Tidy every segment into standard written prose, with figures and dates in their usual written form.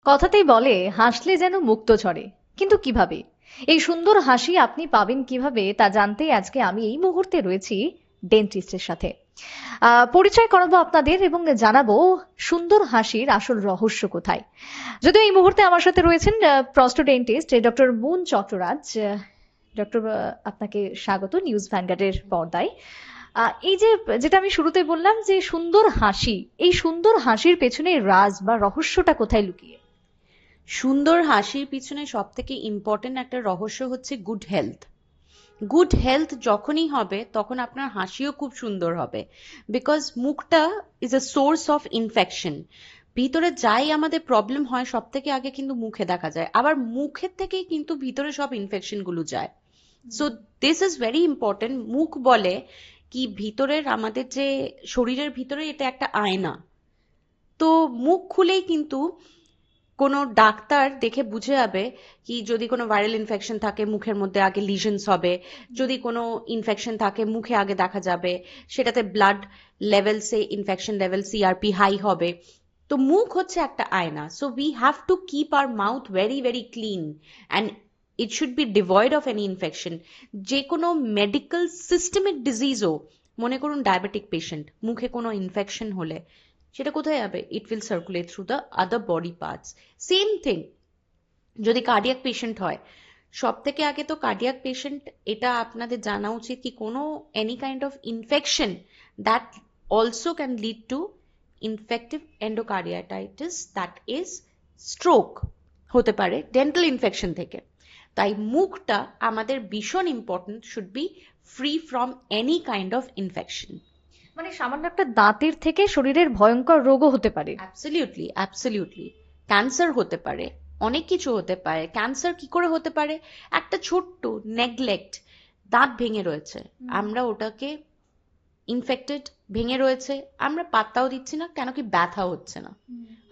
কথাতেই বলে হাসলে যেন মুক্ত ঝরে, কিন্তু কিভাবে? এই সুন্দর হাসি আপনি পাবেন কিভাবে তা জানতেই আজকে আমি এই মুহূর্তে রয়েছি ডেন্টিস্টের সাথে। পরিচয় করাবো আপনাদের এবং জানাবো সুন্দর হাসির আসল রহস্য কোথায়। যদিও এই মুহূর্তে আমার সাথে রয়েছেন prosthodontist doctor Moon Chattaraj. Doctor, আপনাকে স্বাগত নিউজ ভ্যানগার্ডের পর্দায়। এই যে যেটা আমি শুরুতে বললাম যে সুন্দর হাসি, এই সুন্দর হাসির পেছনে রাজ বা রহস্যটা কোথায় লুকিয়ে? সুন্দর হাসির পিছনে সব থেকে ইম্পর্টেন্ট একটা রহস্য হচ্ছে গুড হেলথ। গুড হেলথ যখনই হবে তখন আপনার হাসিও খুব সুন্দর হবে, বিকজ মুখটা is a source of infection. ভিতরে যাই আমাদের প্রবলেম হয় সব থেকে আগে কিন্তু মুখে দেখা যায়, আবার মুখের থেকেই কিন্তু ভিতরে সব ইনফেকশন গুলো যায়। So this is very important. মুখ বলে কি ভিতরের আমাদের যে শরীরের ভিতরে এটা একটা আয়না। তো মুখ খুলেই কিন্তু কোনো ডাক্তার দেখে বুঝে যাবে কি যদি কোনো ভাইরাল ইনফেকশন থাকে মুখের মধ্যে আগে লিশনস হবে, যদি কোনো ইনফেকশন থাকে মুখে আগে দেখা যাবে, সেটাতে ব্লাড লেভেলসে ইনফেকশন লেভেল সিআরপি হাই হবে। তো মুখ হচ্ছে একটা আয়না, so we have to keep our mouth very very clean and it should be devoid of any infection. যে কোনো মেডিকেল সিস্টেমিক ডিজিজও, মনে করুন ডায়াবেটিক পেশেন্ট, মুখে কোনো ইনফেকশন হলে সেটা কোথায় যাবে? It will circulate through the other body parts. Same thing যদি কার্ডিয়াক পেশেন্ট হয়, সব থেকে আগে তো কার্ডিয়াক পেশেন্ট, এটা আপনাদের জানা উচিত কি কোনো any kind of infection that also can lead to infective endocarditis, that is stroke হতে পারে ডেন্টাল ইনফেকশন থেকে। তাই মুখটা আমাদের ভীষণ important, should be free from any kind of infection. মানে সামান্য একটা দাঁতের থেকে শরীরের ভয়ঙ্কর রোগও হতে পারে। Absolutely, absolutely. ক্যান্সার হতে পারে, অনেক কিছু হতে পারে। ক্যান্সার কি করে হতে পারে? একটা ছোট্ট নেগলেক্ট, দাঁত ভেঙে রয়েছে, আমরা ওটাকে ইনফেক্টেড, ভেঙে রয়েছে, আমরা পাত্তাও দিচ্ছি না, কেন কি ব্যথা হচ্ছে না।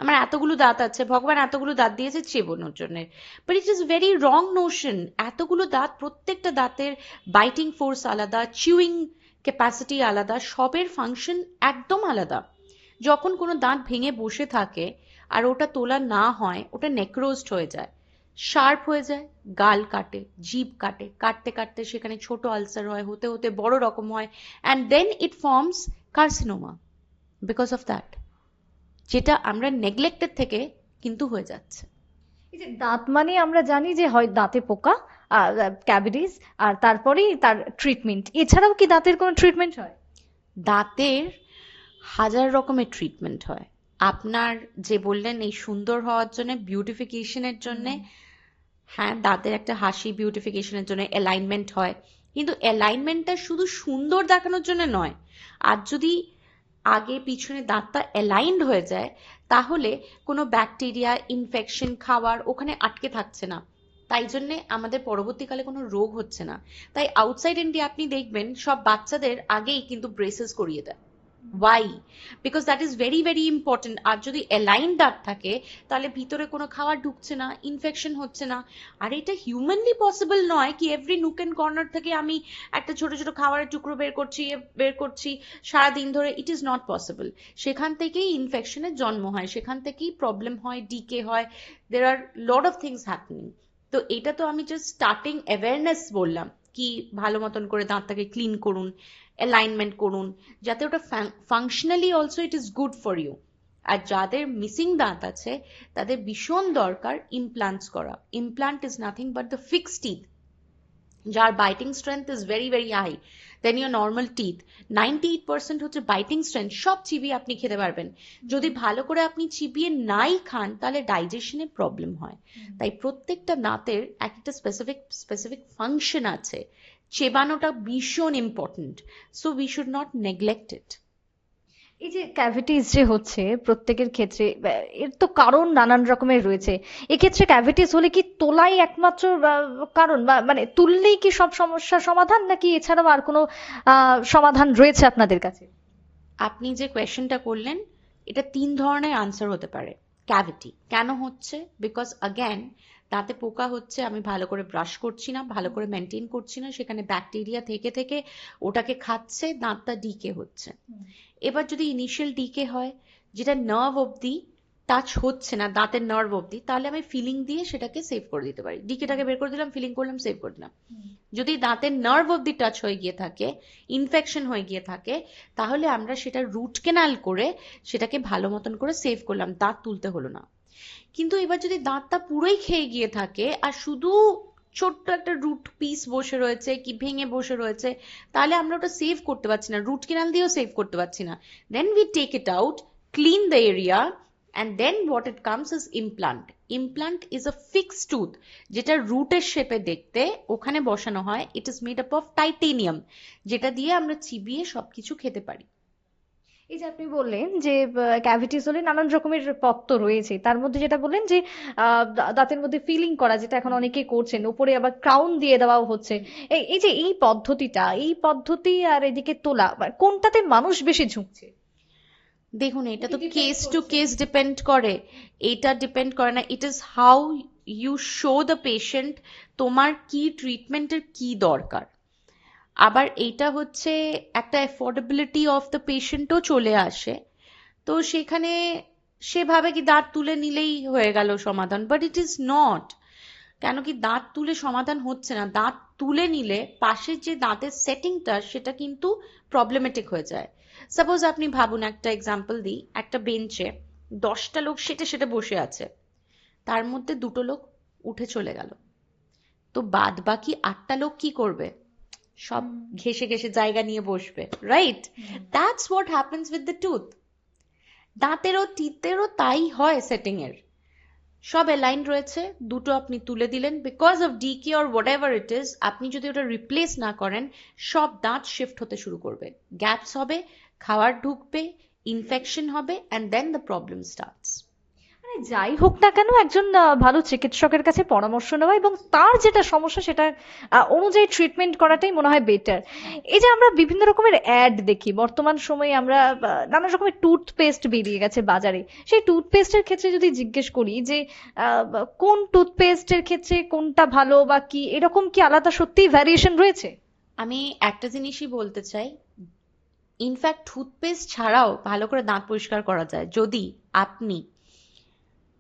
আমার এতগুলো দাঁত আছে, ভগবান এতগুলো দাঁত দিয়েছে চেবানোর জন্য, but it is very wrong Notion. এতগুলো দাঁত, প্রত্যেকটা দাঁতের বাইটিং ফোর্স আলাদা, চিউইং ক্যাপাসিটি আলাদা, সবের ফাংশন একদম আলাদা। যখন কোনো দাঁত ভেঙে বসে থাকে আর ওটা তোলা না হয়, ওটা নেক্রোজড হয়ে যায়, শার্প হয়ে যায়, গাল কাটে, জিভ কাটে, কাটতে কাটতে সেখানে ছোট আলসার হয়, হতে হতে বড় রকম হয়, and then it forms carcinoma because of that, যেটা আমরা নেগলেক্টেড থেকে কিন্তু হয়ে যাচ্ছে। এই যে দাঁত মানে আমরা জানি যে হয় দাঁতে পোকা, ক্যাভিটিস, আর তারপরেই তার ট্রিটমেন্ট। এছাড়াও কি দাঁতের কোনো ট্রিটমেন্ট হয়? দাঁতের হাজার রকমের ট্রিটমেন্ট হয়। আপনার যে বললেন এই সুন্দর হওয়ার জন্য, বিউটিফিকেশনের জন্য, হ্যাঁ দাঁতের একটা হাসি বিউটিফিকেশনের জন্য অ্যালাইনমেন্ট হয়, কিন্তু অ্যালাইনমেন্টটা শুধু সুন্দর দেখানোর জন্য নয়। আর যদি আগে পিছনে দাঁতটা অ্যালাইন্ড হয়ে যায়, তাহলে কোনো ব্যাকটেরিয়া ইনফেকশন খাওয়ার ওখানে আটকে থাকছে না, তাই জন্যে আমাদের পরবর্তীকালে কোনো রোগ হচ্ছে না। তাই আউটসাইড ইন্ডিয়া আপনি দেখবেন সব বাচ্চাদের আগেই কিন্তু ব্রেসেস করিয়ে দেয়। Why? Because that is very very important. আর যদি অ্যালাইন দাঁত থাকে তাহলে ভিতরে কোনো খাবার ঢুকছে না, ইনফেকশন হচ্ছে না। আর এটা হিউম্যানলি পসিবল নয় কি এভরি নুক অ্যান্ড কর্নার থেকে আমি একটা ছোট ছোট খাবারের টুকরো বের করছি সারাদিন ধরে। ইট ইজ নট পসিবল। সেখান থেকেই ইনফেকশনের জন্ম হয়, সেখান থেকেই প্রবলেম হয়, ডিকে হয়, দের আর লট অফ থিংস হ্যাপনিং। তো এটা তো আমি জাস্ট স্টার্টিং অ্যাওয়ারনেস বললাম কি ভালো মতন করে দাঁতটাকে ক্লিন করুন, অ্যালাইনমেন্ট করুন, যাতে ওটা functionally also it is good for you. আর যাদের মিসিং দাঁত আছে তাদের ভীষণ দরকার ইমপ্লান্টস করা। Implant is nothing but the fixed teeth, যার biting strength is very very high then your normal teeth. 98% হচ্ছে বাইটিং স্ট্রেংথ, সব চিবিয়ে আপনি খেতে পারবেন। যদি ভালো করে আপনি চিবিয়ে নাই খান তাহলে ডাইজেশনে প্রবলেম হয়। তাই প্রত্যেকটা দাঁতের একটা স্পেসিফিক স্পেসিফিক ফাংশন আছে, চেবানোটা ভীষণ important. So we should not neglect it. এই যে ক্যাভিটিস যে হচ্ছে প্রত্যেকের ক্ষেত্রে, এর তো কারণ নানান রকমের রয়েছে। এক্ষেত্রে ক্যাভিটিস হলে কি তোলাই একমাত্র কারণ, বা মানে তুললেই কি সব সমস্যার সমাধান, নাকি এছাড়াও আর কোনো সমাধান রয়েছে আপনাদের কাছে? আপনি যে কোয়েশ্চেনটা করলেন, এটা তিন ধরনের আনসার হতে পারে। ক্যাভিটি কেন হচ্ছে? বিকজ অ্যাগেন দাঁতে পোকা হচ্ছে, আমি ভালো করে ব্রাশ করছি না, ভালো করে মেনটেন করছি না, সেখানে ব্যাকটেরিয়া থেকে থেকে ওটাকে খাচ্ছে, দাঁতটা ডিকে হচ্ছে। এবার যদি ইনিশিয়াল ডিকে হয় যেটা নার্ভ অবধি টাচ হচ্ছে না দাঁতের নার্ভ অব্দি, তাহলে আমি ফিলিং দিয়ে সেটাকে সেভ করে দিতে পারি। ডিকেটাকে বের করে দিলাম, ফিলিং করলাম, সেভ করে দিলাম। যদি দাঁতের নার্ভ অব্দি টাচ হয়ে গিয়ে থাকে, ইনফেকশন হয়ে গিয়ে থাকে, তাহলে আমরা সেটা রুট কেনাল করে সেটাকে ভালো মতন করে সেভ করলাম, দাঁত তুলতে হলো না। কিন্তু এবার যদি দাঁতটা পুরোই খেয়ে গিয়ে থাকে আর শুধু ছোট্ট একটা রুট পিস বসে রয়েছে কি ভেঙে বসে রয়েছে, তাহলে আমরা ওটা সেভ করতে পারছি না, রুট কেনাল দিয়েও সেভ করতে পারছি না। Then we take it out, clean the area, and then what it comes is implant. Implant is a fixed tooth যেটা রুটের শেপে দেখতে, ওখানে বসানো হয়। it is made up of titanium, যেটা দিয়ে আমরা চিবিয়ে সবকিছু খেতে পারি। এই যে আপনি বললেন যে ক্যাভিটিস হলে নানান রকমের পথ তো রয়েছে, তার মধ্যে যেটা বললেন যে দাঁতের মধ্যে ফিলিং করা, যেটা এখন অনেকে করছেন, উপরে আবার ক্রাউন দিয়ে দেওয়াও হচ্ছে। এই যে এই পদ্ধতিটা, এই পদ্ধতি আর এদিকে তোলা, কোনটাতে মানুষ বেশি ঝুঁকছে? দেখুন, এটা তো কি ডিপেন্ড কেস টু করছে? কেস ডিপেন্ড করে। এটা ডিপেন্ড করে না, it is how you show the patient তোমার কি ট্রিটমেন্টের কি দরকার। আবার এইটা হচ্ছে একটা অ্যাফোর্ডেবিলিটি অফ দ্য পেশেন্টও চলে আসে। তো সেখানে সে ভাবে কি দাঁত তুলে নিলেই হয়ে গেল সমাধান, বাট ইট ইজ নট। কেন কি দাঁত তুলে সমাধান হচ্ছে না, দাঁত তুলে নিলে পাশের যে দাঁতের সেটিংটা সেটা কিন্তু প্রবলেমেটিক হয়ে যায়। সাপোজ আপনি ভাবুন, একটা এক্সাম্পল দিই, একটা বেঞ্চে 10টা লোক সেটে সেটে বসে আছে, তার মধ্যে 2টো লোক উঠে চলে গেল, তো বাদ বাকি 8টা লোক কি করবে? সব ঘেসে ঘেসে জায়গা নিয়ে বসবে, right? That's what happens with the tooth. দাঁতেরও টিথেরও তাই হয়। সেটিং এর সব অ্যালাইন রয়েছে, 2টো আপনি তুলে দিলেন, because of decay or whatever it is, আপনি যদি ওটা রিপ্লেস না করেন, সব দাঁত শিফট হতে শুরু করবে, গ্যাপস হবে, খাবার ঢুকবে, ইনফেকশন হবে, and then the problem starts. মানে যাই হোক না কেন, একজন ভালো চিকিৎসকের কাছে পরামর্শ নেওয়া এবং তার যেটা সমস্যা সেটা অনুযায়ী ট্রিটমেন্ট করাটাই মনে হয় বেটার। এই যে আমরা বিভিন্ন রকমের অ্যাড দেখি বর্তমান সময়ে, আমরা নানা রকমের টুথপেস্ট বেরিয়ে গেছে বাজারে। সেই টুথপেস্টের ক্ষেত্রে যদি জিজ্ঞেস করি যে কোন টুথপেস্টের ক্ষেত্রে কোনটা ভালো বা কি, এরকম কি আলাদা সত্যিই ভ্যারিয়েশন রয়েছে? আমি একটা জিনিসই বলতে চাই, ইনফ্যাক্ট টুথপেস্ট ছাড়াও ভালো করে দাঁত পরিষ্কার করা যায় যদি আপনি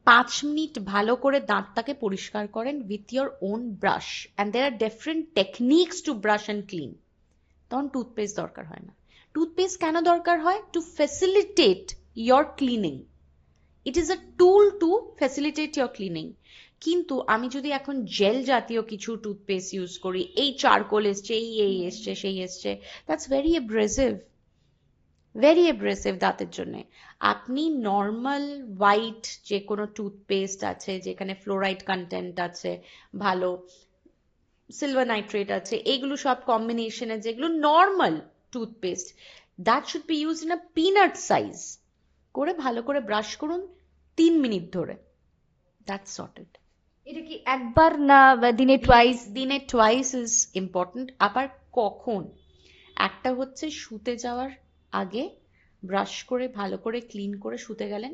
5 মিনিট ভালো করে দাঁতটাকে পরিষ্কার করেন with your own brush, and there are different techniques to brush and clean. তখন টুথপেস্ট দরকার হয় না। টুথপেস্ট কেন দরকার হয়? To facilitate your cleaning. It is a tool to facilitate your cleaning. কিন্তু আমি যদি এখন জেল জাতীয় কিছু টুথপেস্ট ইউজ করি, এই চারকোল এসছে, এই এসছে, সেই এসছে, দ্যাটস ভেরি এব্রেসিভ, ভেরি এব্রেসিভ দাঁতের জন্য। আপনি নর্মাল হোয়াইট যে কোনো টুথপেস্ট আছে যেখানে ফ্লোরাইড কন্টেন্ট আছে, ভালো সিলভার নাইট্রেট আছে, এগুলো সব কম্বিনেশনে যেগুলো normal toothpaste, that should be use in a peanut size করে ভালো করে ব্রাশ করুন 3 মিনিট ধরে, দ্যাটস সর্টেড। এটা কি একবার না দিনে টুয়াইস? দিনে টুয়াইস ইজ ইম্পর্টেন্ট। আবার কখন? একটা হচ্ছে শুতে যাওয়ার আগে ব্রাশ করে ভালো করে ক্লিন করে শুতে গেলেন,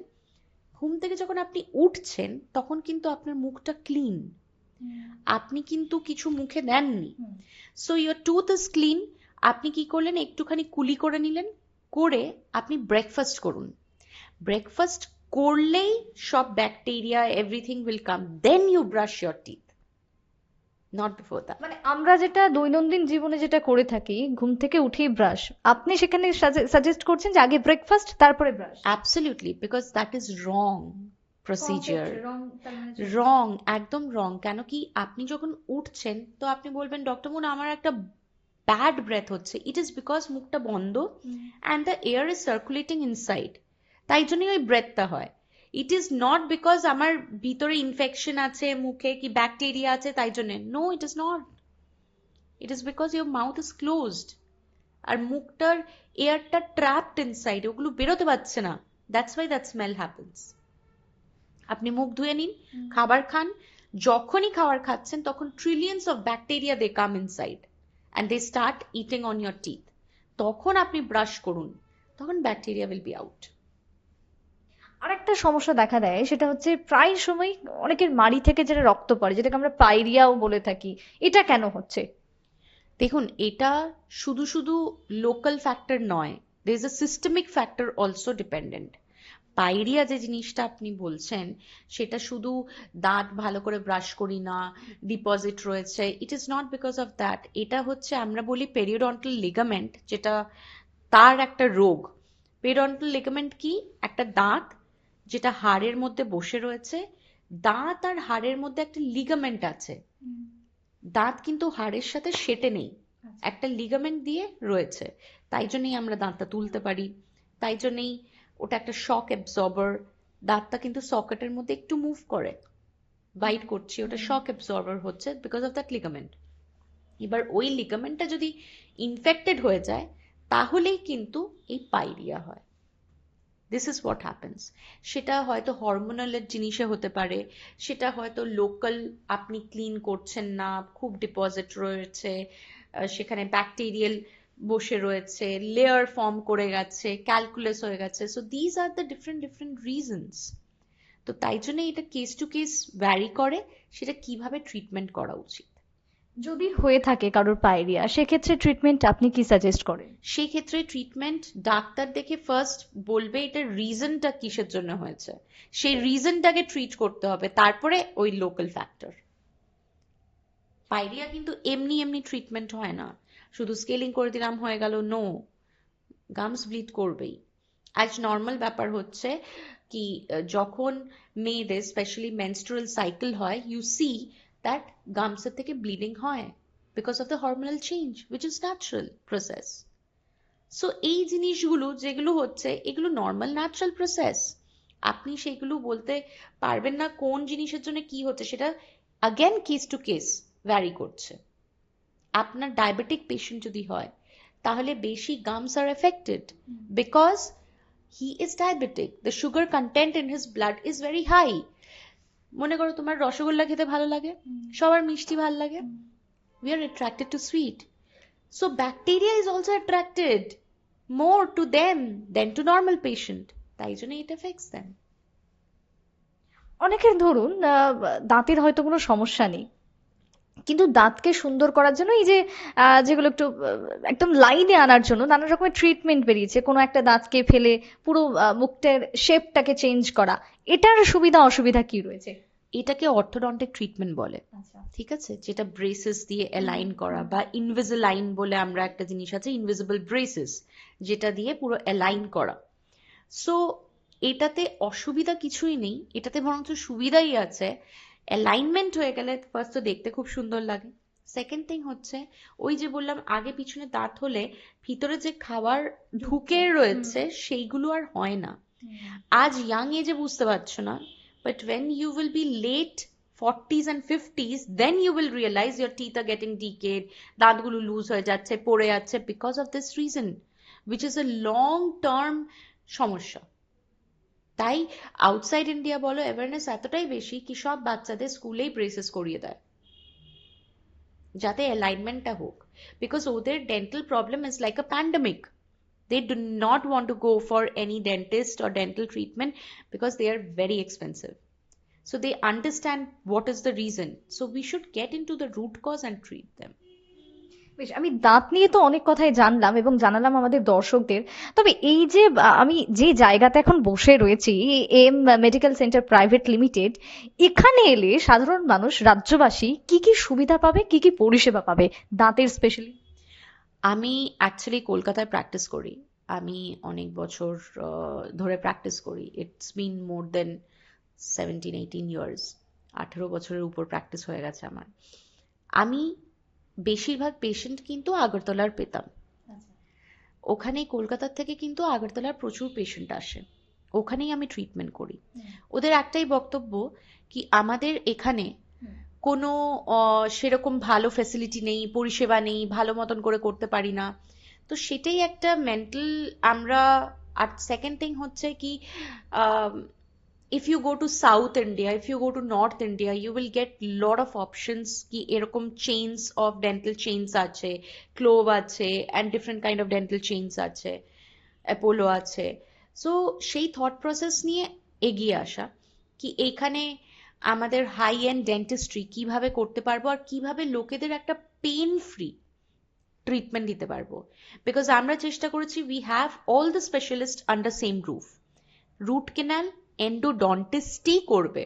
ঘুম থেকে যখন আপনি উঠছেন তখন কিন্তু আপনার মুখটা ক্লিন, আপনি কিন্তু কিছু মুখে দেননি, so your tooth is clean. আপনি কি করলেন? একটুখানি কুলি করে নিলেন, করে আপনি ব্রেকফাস্ট করুন। ব্রেকফাস্ট করলেই সব bacteria everything will come, then you brush your teeth, not before that. মানে আমরা যেটা দৈনন্দিন জীবনে যেটা করে থাকি, ঘুম থেকে উঠেই ব্রাশ, আপনি সেখানে সাজেস্ট করছেন যে আগে ব্রেকফাস্ট তারপরে brush? Absolutely, because that is wrong procedure. Wrong, একদম রং। কেন কি আপনি যখন উঠছেন তো আপনি বলবেন ডক্টর মুন আমার একটা ব্যাড ব্রেথ হচ্ছে, ইট ইজ বিকজ মুখটা বন্ধ and the air is circulating inside, তাই জন্যই ওই ব্রেথটা হয়। ইট ইজ নট বিকজ আমার ভিতরে ইনফেকশন আছে মুখে কি ব্যাকটেরিয়া আছে তাই জন্য, no it is not, it is because your mouth is closed, আর মুখটার এয়ারটা ট্র্যাপড ইনসাইড, ওগুলো বেরোতে পারছে না, that's why that smell happens. আপনি মুখ ধুয়ে নিন, খাবার খান, যখনই খাবার খাচ্ছেন তখন trillions of bacteria they come inside and they start eating on your teeth, তখন আপনি ব্রাশ করুন, তখন ব্যাকটেরিয়া উইল বি আউট। আরেকটা সমস্যা দেখা দেয়, সেটা হচ্ছে প্রায় সময় অনেকের মাড়ি থেকে যেটা রক্ত পড়ে, যেটাকে আমরা পাইরিয়াও বলে থাকি, এটা কেন হচ্ছে? দেখুন, এটা শুধু শুধু লোকাল ফ্যাক্টর নয়, there is a systemic factor also dependent. Pyorrhea যে জিনিসটা আপনি বলছেন সেটা শুধু দাঁত ভালো করে ব্রাশ করি না, ডিপোজিট রয়েছে, ইট is not because of that. এটা হচ্ছে আমরা বলি পেরিওডন্টাল লিগামেন্ট, যেটা তার একটা রোগ। পেরিওডন্টাল লিগামেন্ট কি? একটা দাঁত যেটা হাড়ের মধ্যে বসে রয়েছে। দাঁত আর হাড়ের মধ্যে একটা লিগামেন্ট আছে, দাঁত কিন্তু হাড়ের সাথে সেটে নেই, একটা লিগামেন্ট দিয়ে রয়েছে। তাই জন্যই আমরা দাঁতটা তুলতে পারি, তাই জন্যই ওটা একটা শক অ্যাবজর্বার। দাঁতটা কিন্তু সকেটের মধ্যে একটু মুভ করে, বাইট করছি, ওটা শক অ্যাবজর্বার হচ্ছে বিকজ অফ দ্যাট লিগামেন্ট। এবার ওই লিগামেন্টটা যদি ইনফেক্টেড হয়ে যায় তাহলেই কিন্তু এই পাইরিয়া হয়। This is what happens. সেটা হয়তো হরমোনালের জিনিসে হতে পারে, সেটা হয়তো লোকাল, আপনি ক্লিন করছেন না, খুব ডিপোজিট রয়েছে, সেখানে ব্যাকটেরিয়াল বসে রয়েছে, লেয়ার ফর্ম করে গেছে, ক্যালকুলাস হয়ে গেছে। So these are the different different reasons. তো তাই জন্য এটা কেস টু কেস ভ্যারি করে, সেটা কিভাবে ট্রিটমেন্ট করা উচিত। যদি হয়ে থাকে কারোর পায়রিয়া, সেক্ষেত্রে ট্রিটমেন্ট আপনি কি সাজেস্ট করেন? সেই ক্ষেত্রে ট্রিটমেন্ট ডাক্তার দেখে ফার্স্ট বলবে এটার রিজনটা কিসের জন্য হয়েছে, সেই রিজনটাকে ট্রিট করতে হবে, তারপরে ওই লোকাল ফ্যাক্টর। পাইরিয়া কিন্তু এমনি এমনি ট্রিটমেন্ট হয় না, শুধু স্কেলিং করে দিলাম হয়ে গেল, নো, গামস ব্লিড করবেই। আজ নর্মাল ব্যাপার হচ্ছে কি, যখন মেয়েদের স্পেশালি মেনস্ট্রুয়াল সাইকেল হয়, ইউ সি দ্যাট গামসের থেকে ব্লিডিং হয় because of the hormonal change which is natural process. So এই জিনিসগুলো যেগুলো হচ্ছে এগুলো নর্মাল ন্যাচারাল প্রসেস, আপনি সেগুলো বলতে পারবেন না কোন জিনিসের জন্য কি হচ্ছে, সেটা again case to case vary করছে। আপনার ডায়াবেটিক পেশেন্ট যদি হয় তাহলে বেশি gums are affected because he is diabetic, the sugar content in his blood is very high. মনে করো তোমার রসগোল্লা খেতে ভালো লাগে, সবার মিষ্টি ভালো লাগে, we are attracted to sweet. So bacteria is also attracted more to them than to normal patient. তাই জন্য it affects them. অনেকের ধরুন দাঁতের হয়তো কোনো সমস্যা নেই, কিন্তু দাঁতকে সুন্দর করার জন্য এই যে যেগুলো একটু একদম লাইনে আনার জন্য নানা রকমের ট্রিটমেন্ট বেরিয়েছে, কোনো একটা দাঁতকে ফেলে পুরো মুখটার শেপটাকে চেঞ্জ করা, এটার সুবিধা অসুবিধা কি রয়েছে? এটাকে অর্থোডন্টিক ট্রিটমেন্ট বলে, ঠিক আছে, যেটা ব্রেসেস দিয়ে অ্যালাইন করা, বা ইনভিজিলাইন বলে আমরা একটা জিনিস আছে, ইনভিজিবল ব্রেসেস, যেটা দিয়ে পুরো অ্যালাইন করা। সো এটাতে অসুবিধা কিছুই নেই, এটাতে বরঞ্চ সুবিধাই আছে। অ্যালাইনমেন্ট হয়ে গেলে ফার্স্ট তো দেখতে খুব সুন্দর লাগে, সেকেন্ড থিং হচ্ছে ওই যে বললাম আগে পিছনে দাঁত হলে ভিতরে যে খাবার ঢুকে রয়েছে সেইগুলো আর হয় না। আজ ইয়াং এজে বুঝতে পারছো না, but when you will be late 40s and 50s, then you will realize your teeth are getting decayed, দাঁতগুলো লুজ হয়ে যাচ্ছে, পড়ে যাচ্ছে, because of this reason, which is a long term সমস্যা। তাই আউটসাইড ইন্ডিয়া বলো অ্যাওয়ারনেস এতটাই বেশি কি সব বাচ্চাদের স্কুলেই ব্রেসেস করিয়ে দেয় যাতে অ্যালাইনমেন্টটা হোক, বিকজ ওদের dental problem is like a pandemic. They do not want to go for any dentist or dental treatment because they are very expensive. So they understand what is the reason. So we should get into the root cause and treat them. বেশ, আমি দাঁত নিয়ে তো অনেক কথাই জানলাম এবং জানালাম আমাদের দর্শকদের। তবে এই যে আমি যে জায়গাতে এখন বসে রয়েছি, M medical centre private limited, এখানে এলে সাধারণ মানুষ, রাজ্যবাসী কি কি সুবিধা পাবে, কি কি পরিষেবা পাবে দাঁতের স্পেশালি? আমি অ্যাকচুয়ালি কলকাতায় প্র্যাকটিস করি, আমি অনেক বছর ধরে প্র্যাকটিস করি। It's been more then 17-18 years, 18 বছরের উপর প্র্যাকটিস হয়ে গেছে আমার। আমি বেশিরভাগ পেশেন্ট কিন্তু আগরতলার পেতাম, ওখানে কলকাতার থেকে কিন্তু আগরতলার প্রচুর পেশেন্ট আসে, ওখানেই আমি ট্রিটমেন্ট করি। ওদের একটাই বক্তব্য কি আমাদের এখানে কোনো সেরকম ভালো ফ্যাসিলিটি নেই, পরিষেবা নেই, ভালো মতন করে করতে পারি না। তো সেটাই একটা মেন্টাল আমরা। আর সেকেন্ড থিং হচ্ছে কি, if you go to South India, if you go to North India, you will get lot of options কি এরকম chains of dental chains আছে, Clove আছে, and different kind of dental chains আছে, Apollo আছে। So সেই thought process নিয়ে এগিয়ে আসা কি এইখানে আমাদের হাই এন্ড ডেন্টিস্ট্রি কিভাবে করতে পারবো আর কিভাবে লোকেদের একটা পেন ফ্রি ট্রিটমেন্ট দিতে পারবো। বিকজ আমরা চেষ্টা করেছি we have all the specialist under same roof, root canal এন্ডোডন্টিস্টই করবে,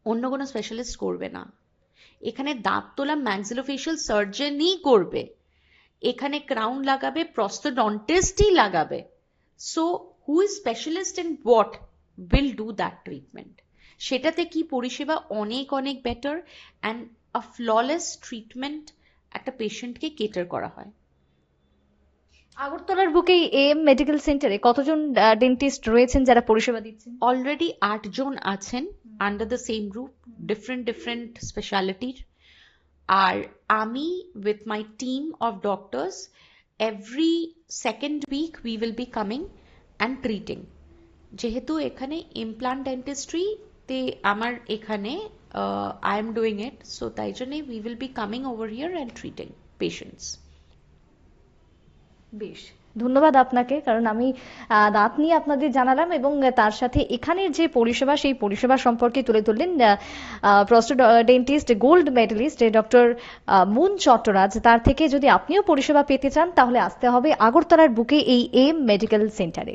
অন্য কোনো স্পেশালিস্ট করবে না। এখানে দাঁত তোলা ম্যাক্সিলোফেশিয়াল সার্জনই করবে, এখানে ক্রাউন লাগাবে প্রস্থোডন্টিস্টই লাগাবে। So who is specialist in what will do that treatment. সেটাতে কি পরিষেবা অনেক অনেক better and a flawless treatment একটা পেশেন্টকে কেটার করা হয়। আগরতলার বুকে এম মেডিকেল সেন্টারে কতজন ডেন্টিস্ট রয়েছেন যারা পরিষেবা দিচ্ছেন? অলরেডি 8 জন আছেন under the same roof, different different স্পেশালিটির। আর আমি with my team of doctors every second week we will be coming and treating. যেহেতু এখানে ইমপ্লান্ট ডেন্টিস্ট্রি তে আমার এখানে I am doing it, so তাই জন্যে we will be coming over here and treating patients. বেশ, ধন্যবাদ আপনাকে, কারণ আমি দাঁত নিয়ে আপনাদের জানালাম এবং তার সাথে এখানের যে পরিষেবা সেই পরিষেবা সম্পর্কে তুলে ধরলেন prosthodontist gold medalist doctor Moon Chattaraj. তার থেকে যদি আপনিও পরিষেবা পেতে চান তাহলে আসতে হবে আগরতলার বুকে এই এম মেডিকেল সেন্টারে।